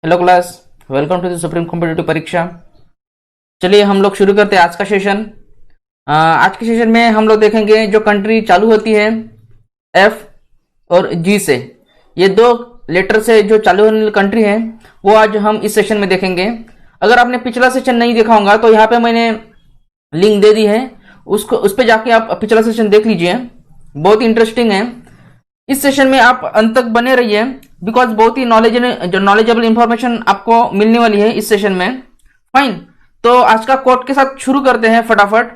Hello class, welcome to the supreme competitive परीक्षा। चलिए हम लोग शुरू करते हैं आज का सेशन। आज के सेशन में हम लोग देखेंगे जो कंट्री चालू होती है एफ और जी से, ये दो लेटर से जो चालू होने वाली कंट्री है वो आज हम इस सेशन में देखेंगे। अगर आपने पिछला सेशन नहीं देखा होगा तो यहाँ पे मैंने लिंक दे दी है, उसको उस पर जाके आप पिछला सेशन देख लीजिए, बहुत इंटरेस्टिंग है। इस सेशन में आप अंत तक बने रहिए बिकॉज बहुत ही नॉलेजेबल इंफॉर्मेशन आपको मिलने वाली है इस सेशन में। फाइन, तो आज का कोट के साथ शुरू करते हैं फटाफट।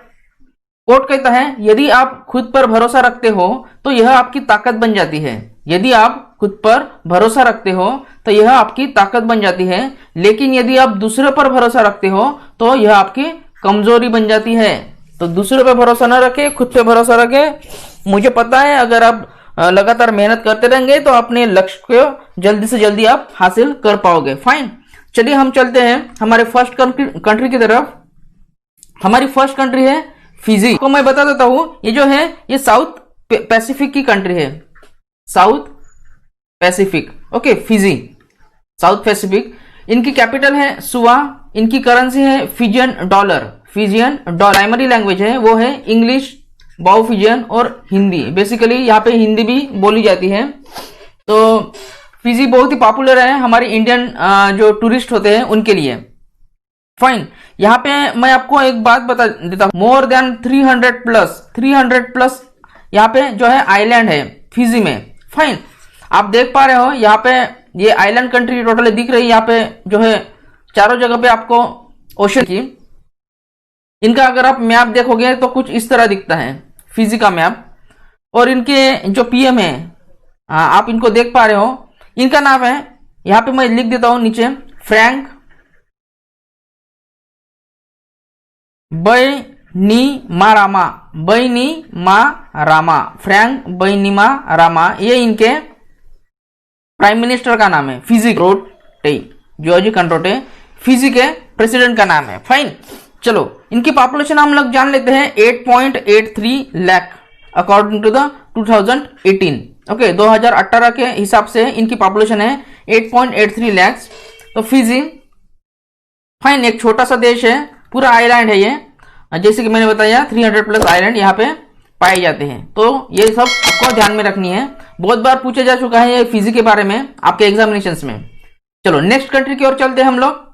कोट कहता है, यदि आप खुद पर भरोसा रखते हो तो यह आपकी ताकत बन जाती है। यदि आप खुद पर भरोसा रखते हो तो यह आपकी ताकत बन जाती है, लेकिन यदि आप दूसरे पर भरोसा रखते हो तो यह आपकी कमजोरी बन जाती है। तो दूसरे पर भरोसा न रखे, खुद पे भरोसा रखे। मुझे पता है अगर आप लगातार मेहनत करते रहेंगे तो अपने लक्ष्य को जल्दी से जल्दी आप हासिल कर पाओगे। फाइन, चलिए हम चलते हैं हमारे फर्स्ट कंट्री की तरफ। हमारी फर्स्ट कंट्री है फिजी। को मैं बता देता हूं, ये जो है ये साउथ पैसिफिक की कंट्री है, South Pacific. Okay, Fiji South Pacific. इनकी कैपिटल है सुवा, इनकी करेंसी है Fijian dollar. Fijian dollar primary language है वो है इंग्लिश, बाओफिजियन और हिंदी। बेसिकली यहाँ पे हिंदी भी बोली जाती है। तो फिजी बहुत ही पॉपुलर है हमारे इंडियन जो टूरिस्ट होते हैं उनके लिए। फाइन, यहाँ पे मैं आपको एक बात बता देता हूँ, मोर देन 300 प्लस यहाँ पे जो है आइलैंड है फिजी में। फाइन, आप देख पा रहे हो यहाँ पे ये आइलैंड कंट्री टोटली दिख रही है। यहाँ पे जो है चारों जगह पे आपको ओशन की, इनका अगर आप मैप देखोगे तो कुछ इस तरह दिखता है फिजी का मैप। और इनके जो पीएम है, आप इनको देख पा रहे हो, इनका नाम है, यहां पे मैं लिख देता हूं नीचे, फ्रैंक बैनिमारामा। फ्रैंक बैनिमारामा, ये इनके प्राइम मिनिस्टर का नाम है। फिजी जॉर्ज कंट्रोटे फिजी के प्रेसिडेंट का नाम है। फाइन, चलो इनकी पॉपुलेशन हम लोग जान लेते हैं 8.83 lakh according to the 2018। Okay, 2018 के हिसाब से इनकी पॉपुलेशन है 8.83 लाख। तो फिजी फाइन एक छोटा सा देश है, पूरा आइलैंड है ये, जैसे कि मैंने बताया 300 प्लस आइलैंड यहाँ पे पाए जाते हैं। तो ये सब आपको ध्यान में रखनी है, बहुत बार पूछा जा चुका है ये फिजी के बारे में आपके एग्जामिनेशंस में। चलो नेक्स्ट कंट्री की ओर चलते हैं हम लोग,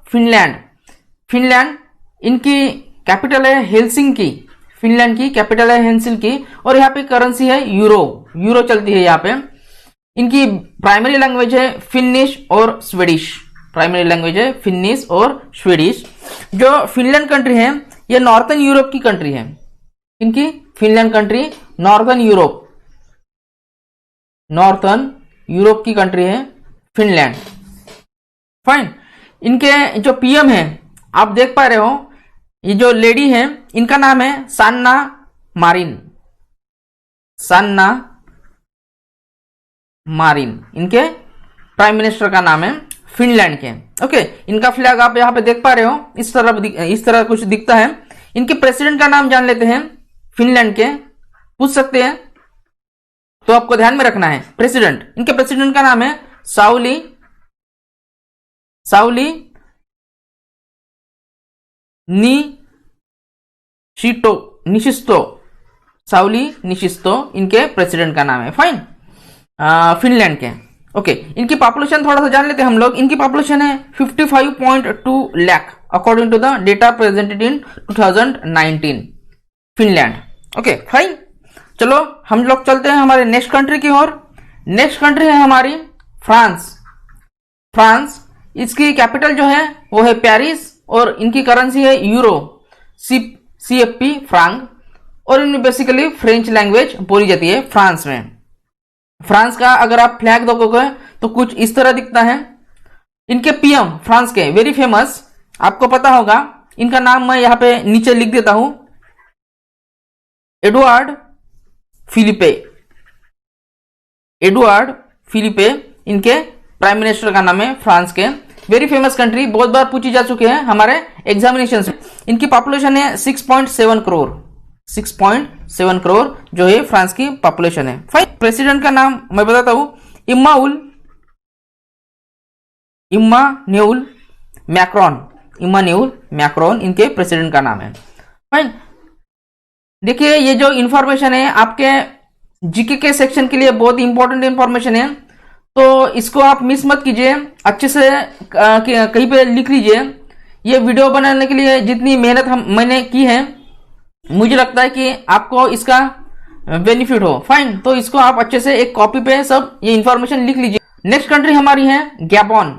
फिनलैंड। इनकी कैपिटल है हेलसिंकी। फिनलैंड की कैपिटल है हेलसिंकी और यहाँ पे करेंसी है यूरो चलती है यहाँ पे। इनकी प्राइमरी लैंग्वेज है फिनिश और स्वीडिश। जो फिनलैंड कंट्री है ये नॉर्थर्न यूरोप की कंट्री है। इनकी फिनलैंड कंट्री नॉर्थर्न यूरोप की कंट्री है फिनलैंड। फाइन, इनके जो पीएम है आप देख पा रहे हो, ये जो लेडी है इनका नाम है सान्ना मारिन। इनके प्राइम मिनिस्टर का नाम है फिनलैंड के। ओके, इनका फ्लैग आप यहाँ पे देख पा रहे हो, इस तरह कुछ दिखता है। इनके प्रेसिडेंट का नाम जान लेते हैं फिनलैंड के, पूछ सकते हैं तो आपको ध्यान में रखना है प्रेसिडेंट। इनके प्रेसिडेंट का नाम है साउली निशिस्तो इनके प्रेसिडेंट का नाम है। फाइन, फिनलैंड के। ओके, इनकी पॉपुलेशन थोड़ा सा जान लेते हैं हम लोग। इनकी पॉपुलेशन है 55.2 lakh according to the data presented in 2019 Finland. Okay fine, चलो हम लोग चलते हैं हमारे नेक्स्ट कंट्री की ओर। नेक्स्ट कंट्री है हमारी फ्रांस। इसकी कैपिटल जो है वो है पेरिस और इनकी करेंसी है यूरो, CFP फ्रांक। और इनमें बेसिकली फ्रेंच लैंग्वेज बोली जाती है फ्रांस में। फ्रांस का अगर आप फ्लैग देखोगे तो कुछ इस तरह दिखता है। इनके पीएम फ्रांस के वेरी फेमस, आपको पता होगा, इनका नाम मैं यहां पे नीचे लिख देता हूं, एडुआर्ड फिलिपे इनके प्राइम मिनिस्टर का नाम है फ्रांस के। वेरी फेमस कंट्री, बहुत बार पूछी जा चुके हैं हमारे एग्जामिनेशन में। इनकी पॉपुलेशन है 6.7 करोड़ जो है फ्रांस की पॉपुलेशन है। फाइन, प्रेसिडेंट का नाम मैं बताता हूं, इम्मानुएल मैक्रोन इनके प्रेसिडेंट का नाम है। फाइन, देखिए ये जो इंफॉर्मेशन है आपके जीके के सेक्शन के लिए बहुत इंपॉर्टेंट इंफॉर्मेशन है, तो इसको आप मिस मत कीजिए, अच्छे से कहीं पे लिख लीजिए। ये वीडियो बनाने के लिए जितनी मेहनत मैंने की है, मुझे लगता है कि आपको इसका बेनिफिट हो। फाइन, तो इसको आप अच्छे से एक कॉपी पे सब ये इंफॉर्मेशन लिख लीजिए। नेक्स्ट कंट्री हमारी है गैबोन,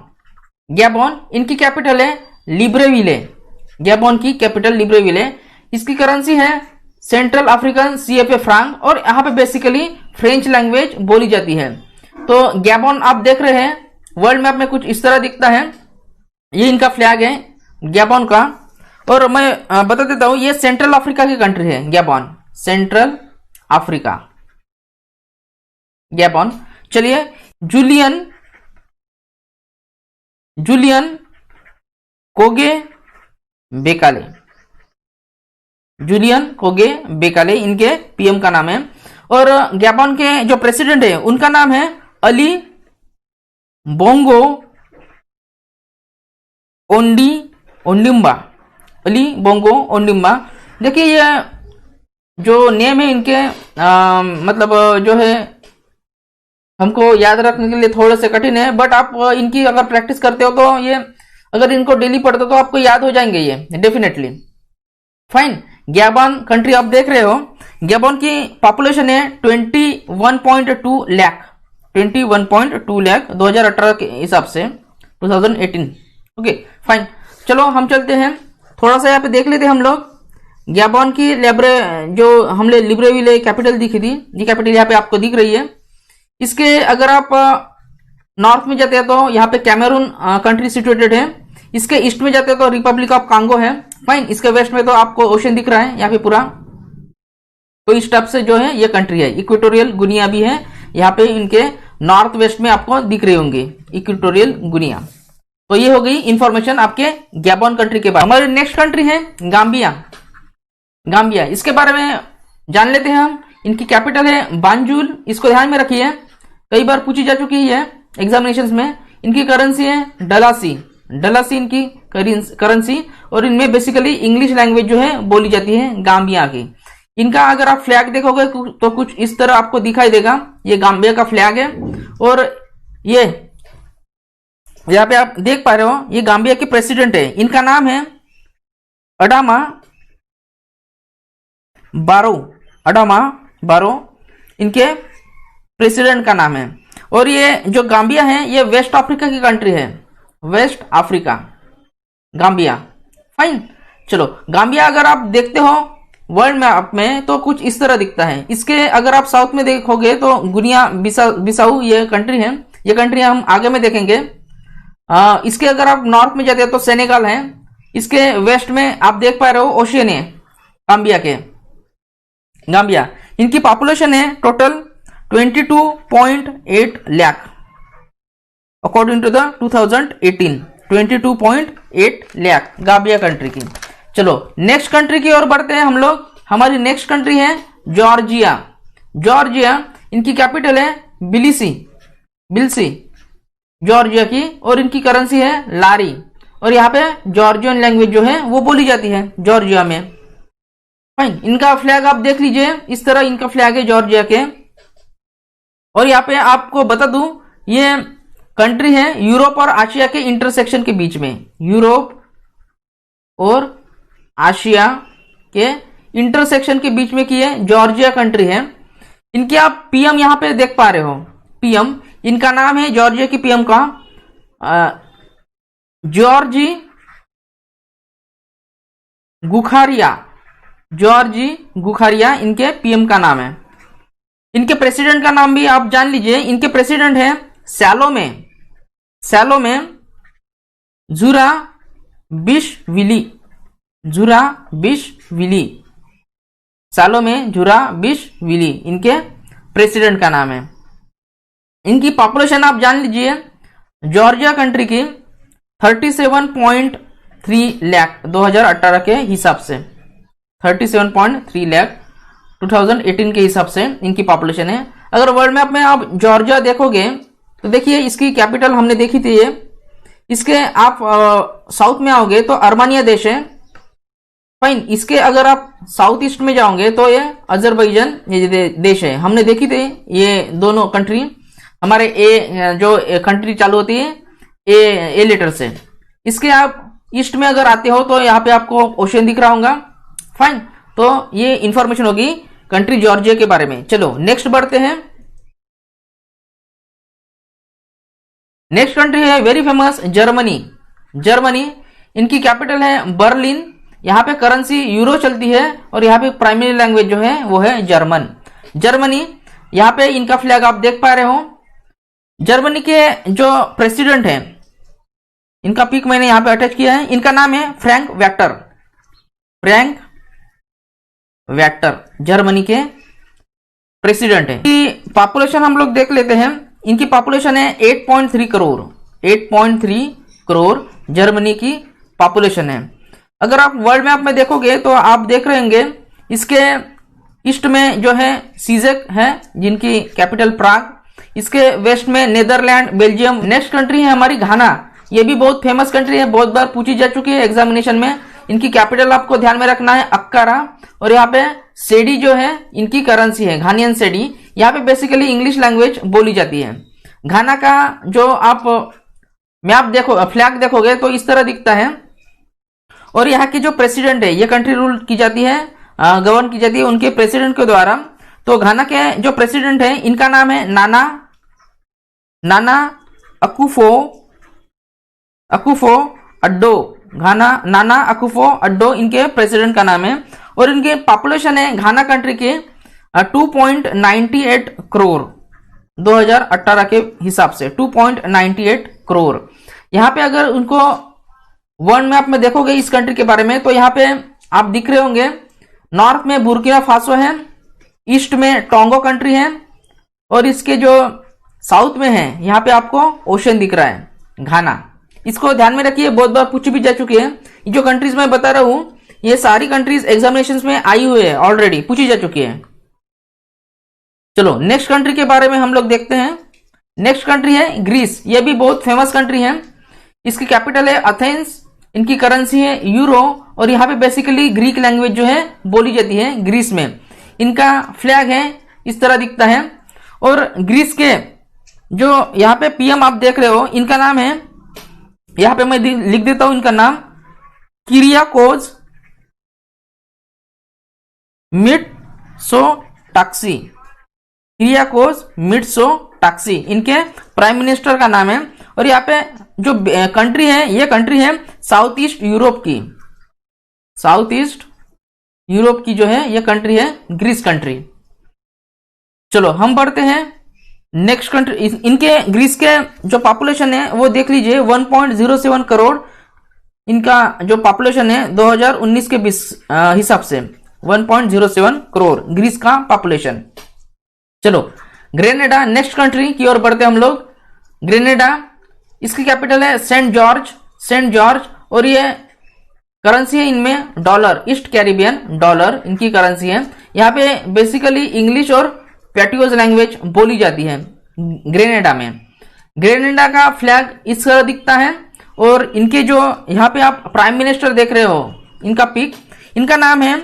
इनकी कैपिटल है लिब्रेविले। गैबोन की कैपिटल लिब्रेविले, इसकी करेंसी है सेंट्रल अफ्रीकन CFA फ्रांक, और यहाँ पे बेसिकली फ्रेंच लैंग्वेज बोली जाती है। तो गैबोन आप देख रहे हैं वर्ल्ड मैप में कुछ इस तरह दिखता है, ये इनका फ्लैग है गैबोन का। और मैं बता देता हूं, ये सेंट्रल अफ्रीका की कंट्री है गैबोन, सेंट्रल अफ्रीका गैबोन। चलिए जूलियन कोगे बेकाले इनके PM का नाम है। और गैबोन के जो प्रेसिडेंट है उनका नाम है अली बोंगो ओंडिम्बा। देखिए ये जो नेम है इनके मतलब जो है हमको याद रखने के लिए थोड़े से कठिन है, बट आप इनकी अगर प्रैक्टिस करते हो तो ये, अगर इनको डेली पढ़ते हो तो आपको याद हो जाएंगे ये डेफिनेटली। फाइन, गैबोन कंट्री आप देख रहे हो, गैबोन की पॉपुलेशन है 21.2 लाख 2018 के हिसाब से 2018। ओके फाइन, चलो हम चलते हैं, थोड़ा सा यहाँ पे देख लेते हैं हम लोग गैबोन की जो हमने लिब्रेविले कैपिटल दिखी थी, ये कैपिटल यहाँ पे आपको दिख रही है। इसके अगर आप नॉर्थ में जाते हैं तो यहाँ पे कैमरून कंट्री सिचुएटेड है, इसके ईस्ट में जाते हैं तो रिपब्लिक ऑफ कांगो है। फाइन, इसके वेस्ट में तो आपको ओशन दिख रहा है यहाँ पे पूरा, तो इस टाइप से जो है ये कंट्री है। इक्वेटोरियल गुनिया भी है यहाँ पे, इनके नॉर्थ वेस्ट में आपको दिख रहे होंगे इक्वेटोरियल गुनिया। तो ये हो गई इंफॉर्मेशन आपके गैबोन कंट्री के बारे में। हमारी नेक्स्ट कंट्री है गाम्बिया, इसके बारे में जान लेते हैं हम। इनकी कैपिटल है बांजुल, इसको ध्यान में रखिए, कई बार पूछी जा चुकी है एग्जामिनेशंस में। इनकी करेंसी है डलासी इनकी करेंसी, और इनमें बेसिकली इंग्लिश लैंग्वेज जो है बोली जाती है गाम्बिया की। इनका अगर आप फ्लैग देखोगे तो कुछ इस तरह आपको दिखाई देगा, ये गाम्बिया का फ्लैग है। और ये यहाँ पे आप देख पा रहे हो, ये गाम्बिया के प्रेसिडेंट है, इनका नाम है अडामा बारो इनके प्रेसिडेंट का नाम है। और ये जो गाम्बिया है ये वेस्ट अफ्रीका की कंट्री है, वेस्ट अफ्रीका गाम्बिया। फाइन, चलो गाम्बिया अगर आप देखते हो वर्ल्ड मैप में तो कुछ इस तरह दिखता है। इसके अगर आप साउथ में देखोगे तो गुनिया बिसाऊ ये कंट्री है, ये कंट्री हम आगे में देखेंगे। इसके अगर आप नॉर्थ में जाते हैं तो सेनेगल है, इसके वेस्ट में आप देख पा रहे हो ओशियनिया गाम्बिया। इनकी पॉपुलेशन है total 22.8 lakh according to the 2018, 22.8 lakh Gambia country की। चलो नेक्स्ट कंट्री की ओर बढ़ते हैं हम लोग। हमारी नेक्स्ट कंट्री है जॉर्जिया, इनकी कैपिटल है बिलिसी जॉर्जिया की, और इनकी करेंसी है लारी। और यहाँ पे जॉर्जियन लैंग्वेज जो है वो बोली जाती है जॉर्जिया में। फाइन, इनका फ्लैग आप देख लीजिए, इस तरह इनका फ्लैग है जॉर्जिया के। और यहाँ पे आपको बता दूं, ये कंट्री है यूरोप और आशिया के इंटरसेक्शन के बीच में, यूरोप और आशिया के इंटरसेक्शन के बीच में की है जॉर्जिया कंट्री है। इनके आप PM यहाँ पे देख पा रहे हो, PM इनका नाम है जॉर्जिया की PM का जॉर्जी गुखारिया इनके PM का नाम है। इनके प्रेसिडेंट का नाम भी आप जान लीजिए, इनके प्रेसिडेंट है सैलोमे जुराबिशविली इनके प्रेसिडेंट का नाम है। इनकी पॉपुलेशन आप जान लीजिए जॉर्जिया कंट्री की 37.3 लाख 2018 के हिसाब से, 37.3 लाख 2018 के हिसाब से इनकी पॉपुलेशन है। अगर वर्ल्ड मैप में आप जॉर्जिया देखोगे तो देखिए इसकी कैपिटल हमने देखी थी, इसके आप साउथ में आओगे तो अर्मानिया देश है, फाइन। इसके अगर आप साउथ ईस्ट में जाओगे तो ये अजरबैजान ये देश है। हमने देखी थी ये दोनों कंट्री हमारे ए जो कंट्री चालू होती है ए लेटर से। इसके आप ईस्ट में अगर आते हो तो यहाँ पे आपको ओशन दिख रहा होगा, फाइन। तो ये इंफॉर्मेशन होगी कंट्री जॉर्जिया के बारे में। चलो नेक्स्ट बढ़ते हैं। नेक्स्ट कंट्री है वेरी फेमस जर्मनी। जर्मनी, इनकी कैपिटल है बर्लिन। यहाँ पे करेंसी यूरो चलती है और यहाँ पे प्राइमरी लैंग्वेज जो है वो है जर्मन। जर्मनी, यहाँ पे इनका फ्लैग आप देख पा रहे हो। जर्मनी के जो प्रेसिडेंट है, इनका पिक मैंने यहाँ पे अटैच किया है, इनका नाम है Frank vector. Frank vector Germany के प्रेसिडेंट है। इनकी पॉपुलेशन हम लोग देख लेते हैं। इनकी पॉपुलेशन है 8.3 करोड़। 8.3 करोड़ जर्मनी की पॉपुलेशन है। अगर आप वर्ल्ड मैप में देखोगे तो आप देख रहे होंगे इसके ईस्ट में जो है सीजेक है जिनकी कैपिटल प्राग। इसके वेस्ट में नेदरलैंड, बेल्जियम। नेक्स्ट कंट्री है हमारी घाना। ये भी बहुत फेमस कंट्री है, बहुत बार पूछी जा चुकी है एग्जामिनेशन में। इनकी कैपिटल आपको ध्यान में रखना है अक्कारा। और यहाँ पे सेडी जो है इनकी करेंसी है घानियन सेडी। यहाँ पे बेसिकली इंग्लिश लैंग्वेज बोली जाती है। घाना का जो आप मैप देखो, फ्लैग देखोगे तो इस तरह दिखता है। और यहाँ की जो प्रेसिडेंट है, ये कंट्री रूल की जाती है, गवर्न की जाती है उनके प्रेसिडेंट के द्वारा। तो घाना के जो प्रेसिडेंट है इनका नाम है नाना अकुफो अड्डो। नाना अकुफो अड्डो इनके प्रेसिडेंट का नाम है। और इनके पॉपुलेशन है घाना कंट्री के 2.98 करोड़ 2018 के हिसाब से 2.98 करोड़। यहाँ पे अगर उनको वर्ल्ड मैप में देखोगे इस कंट्री के बारे में तो यहाँ पे आप दिख रहे होंगे, नॉर्थ में बुर्किना फासो है, ईस्ट में टोंगो कंट्री है और इसके जो साउथ में है यहाँ पे आपको ओशन दिख रहा है घाना। इसको ध्यान में रखिए, बहुत बार पूछी भी जा चुकी है। ये जो कंट्रीज मैं बता रहा हूं ये सारी कंट्रीज एग्जामिनेशंस में आई हुई है, ऑलरेडी पूछी जा चुकी है। चलो नेक्स्ट कंट्री के बारे में हम लोग देखते हैं। नेक्स्ट कंट्री है ग्रीस। ये भी बहुत फेमस कंट्री है। इसकी कैपिटल है एथेंस। इनकी करेंसी है यूरो और यहाँ पे बेसिकली ग्रीक लैंग्वेज जो है बोली जाती है ग्रीस में। इनका फ्लैग है इस तरह दिखता है। और ग्रीस के जो यहाँ पे पीएम आप देख रहे हो इनका नाम है, यहाँ पे मैं लिख देता हूं इनका नाम, किरियाकोस मिट्सोटाक्सी। किरियाकोस मिट्सोटाक्सी इनके प्राइम मिनिस्टर का नाम है। और यहाँ पे जो कंट्री है ये कंट्री है साउथ ईस्ट यूरोप की। साउथ ईस्ट यूरोप की जो है ये कंट्री है ग्रीस कंट्री। चलो हम बढ़ते हैं नेक्स्ट कंट्री। इनके ग्रीस के जो पॉपुलेशन है वो देख लीजिए 1.07 करोड़ इनका जो पॉपुलेशन है 2019 के हिसाब से 1.07 करोड़ ग्रीस का पॉपुलेशन। चलो ग्रेनेडा, नेक्स्ट कंट्री की ओर बढ़ते हम लोग। ग्रेनेडा, इसकी कैपिटल है सेंट जॉर्ज और ये करेंसी है इनमें डॉलर, ईस्ट कैरिबियन डॉलर इनकी करेंसी है। यहाँ पे बेसिकली इंग्लिश और पैटियोज लैंग्वेज बोली जाती है ग्रेनेडा में। ग्रेनेडा का फ्लैग इस तरह दिखता है। और इनके जो यहाँ पे आप प्राइम मिनिस्टर देख रहे हो इनका पिक, इनका नाम है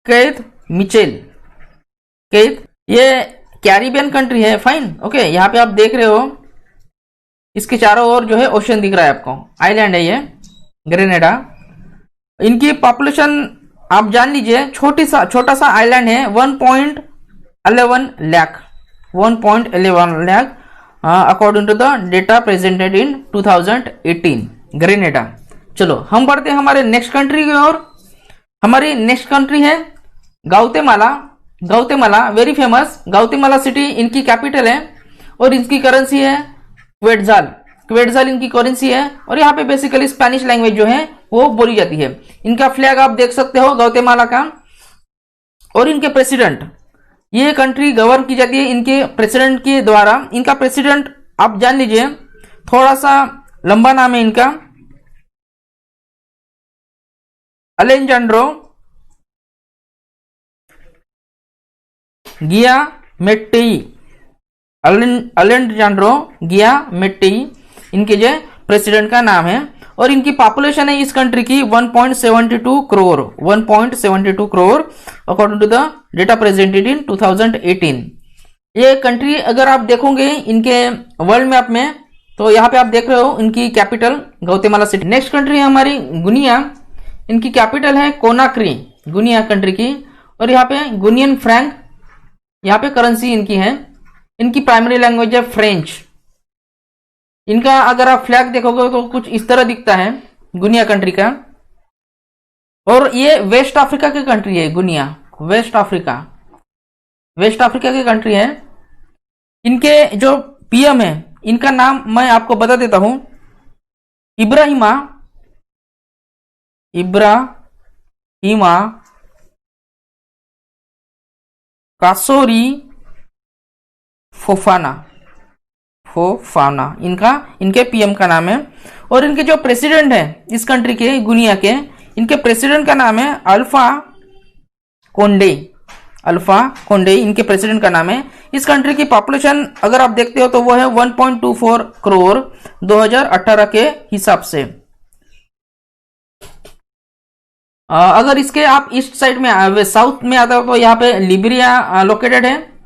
केथ मिचेल। ये कैरिबियन कंट्री है, फाइन ओके। यहाँ पे आप देख रहे हो इसके चारों ओर जो है ओशन दिख रहा है आपको, आइलैंड है ये ग्रेनेडा। इनकी पॉपुलेशन आप जान लीजिए, छोटा सा आइलैंड है, 1.11 lakh according to the data presented in 2018 Grenada. चलो हम बढ़ते हैं हमारे नेक्स्ट कंट्री की ओर। हमारी नेक्स्ट कंट्री है गाउतेमाला, वेरी फेमस। गाउतेमाला सिटी इनकी कैपिटल है और इसकी करेंसी है क्वेट्जाल इनकी करेंसी है। और यहाँ पे बेसिकली स्पेनिश लैंग्वेज जो है वो बोली जाती है। इनका फ्लैग आप देख सकते हो गाउतेमाला का। और इनके प्रेसिडेंट, ये कंट्री गवर्न की जाती है इनके प्रेसिडेंट के द्वारा। इनका प्रेसिडेंट आप जान लीजिए, थोड़ा सा लंबा नाम है इनका, अलेजांड्रो गियामेट्टेई। अलेजांड्रो गियामेट्टी इनके जो प्रेसिडेंट का नाम है। और इनकी पॉपुलेशन है इस कंट्री की 1.72 crore 1.72 crore according to the data presented in 2018। ये कंट्री अगर आप देखोगे इनके वर्ल्ड मैप में तो यहाँ पे आप देख रहे हो इनकी कैपिटल गौतेमाला सिटी। नेक्स्ट कंट्री है हमारी गुनिया, इनकी कैपिटल है कोनाक्री, गुनिया कंट्री की। और यहाँ पे गुनियन फ्रैंक यहाँ पे करेंसी इनकी है। इनकी प्राइमरी लैंग्वेज है फ्रेंच। इनका अगर आप फ्लैग देखोगे तो कुछ इस तरह दिखता है गुनिया कंट्री का। और ये वेस्ट अफ्रीका की कंट्री है गुनिया, वेस्ट अफ्रीका की कंट्री है। इनके जो पीएम है इनका नाम मैं आपको बता देता हूं, इब्राहिमा कासोरी फोफाना इनके पीएम का नाम है। और इनके जो प्रेसिडेंट है इस कंट्री के गुनिया के, इनके प्रेसिडेंट का नाम है अल्फा कोंडे इनके प्रेसिडेंट का नाम है। इस कंट्री की पॉपुलेशन अगर आप देखते हो तो वो है 1.24 करोड़ 2018 के हिसाब से। अगर इसके आप ईस्ट साइड में साउथ में आता हो तो यहाँ पे लिबरिया लोकेटेड है।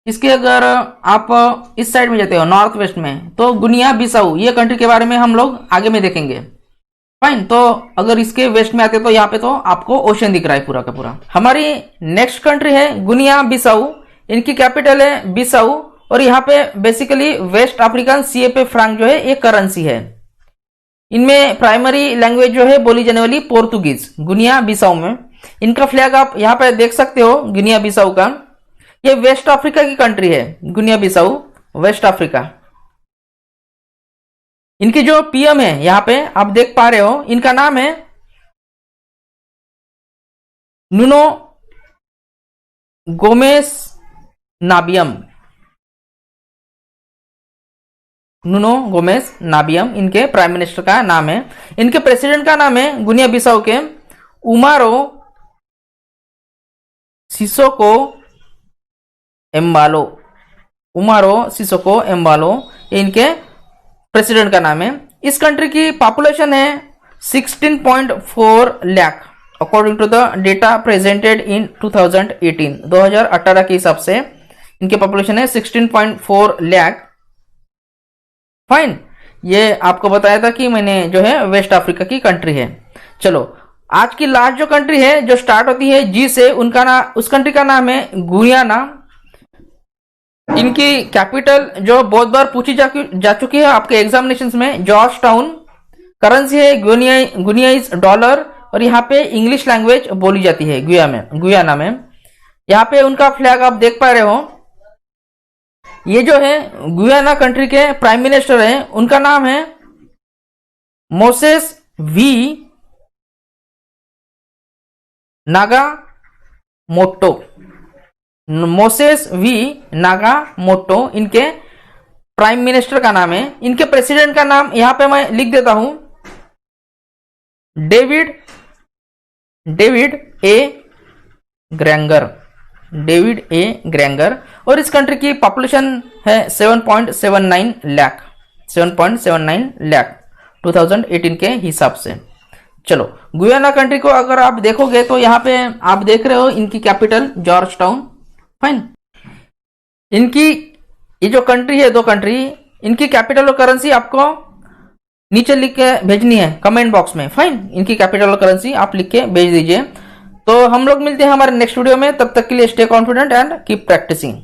इसके अगर आप इस साइड में जाते हो नॉर्थ वेस्ट में तो गुनिया बिसाऊ, ये कंट्री के बारे में हम लोग आगे में देखेंगे। फाइन, तो अगर इसके वेस्ट में आते तो यहाँ पे तो आपको ओशन दिख रहा है पूरा का पूरा। हमारी नेक्स्ट कंट्री है गुनिया बिसाऊ, इनकी कैपिटल है बिसाऊ। और यहाँ पे basically West African CFA franc जो है एक करेंसी है। इनमें प्राइमरी लैंग्वेज जो है बोली जाने वाली पोर्तुगीज गुनिया बिसाऊ में। इनका फ्लैग आप यहाँ पे देख सकते हो गुनिया बिसाऊ का। ये वेस्ट अफ्रीका की कंट्री है गुनिया बिसाऊ, वेस्ट अफ्रीका। इनकी जो पीएम है यहाँ पे आप देख पा रहे हो, इनका नाम है नुनो गोमेस नाबियम इनके प्राइम मिनिस्टर का नाम है। इनके प्रेसिडेंट का नाम है गुनिया बिसाऊ के उमारो सिसोको एम्बालो इनके प्रेसिडेंट का नाम है। इस कंट्री की पॉपुलेशन है 16.4 lakh according to the data presented in 2018 के हिसाब से इनकी पॉपुलेशन है 16.4 लाख। फाइन, ये आपको बताया था कि मैंने जो है वेस्ट अफ्रीका की कंट्री है। चलो आज की लास्ट जो कंट्री है जो स्टार्ट होती है जी से, उस कंट्री का नाम है गुयाना। इनकी कैपिटल जो बहुत बार पूछी जा चुकी है आपके एग्जामिनेशंस में, जॉर्ज टाउन। करेंसी है गुनियाइज डॉलर। और यहाँ पे इंग्लिश लैंग्वेज बोली जाती है गुयाना में। यहाँ पे उनका फ्लैग आप देख पा रहे हो। ये जो है गुयाना कंट्री के प्राइम मिनिस्टर हैं, उनका नाम है मोसेस वी नागामोटो इनके प्राइम मिनिस्टर का नाम है। इनके प्रेसिडेंट का नाम यहां पे मैं लिख देता हूं, डेविड ए ग्रैंगर। और इस कंट्री की पॉपुलेशन है 7.79 लाख 2018 के हिसाब से। चलो गुयाना कंट्री को अगर आप देखोगे तो यहाँ पे आप देख रहे हो इनकी कैपिटल जॉर्ज टाउन। फाइन, इनकी ये जो कंट्री है, दो कंट्री, इनकी कैपिटल और करेंसी आपको नीचे लिख के भेजनी है कमेंट बॉक्स में। फाइन, इनकी कैपिटल और करेंसी आप लिख के भेज दीजिए। तो हम लोग मिलते हैं हमारे नेक्स्ट वीडियो में, तब तक के लिए stay confident and keep practising.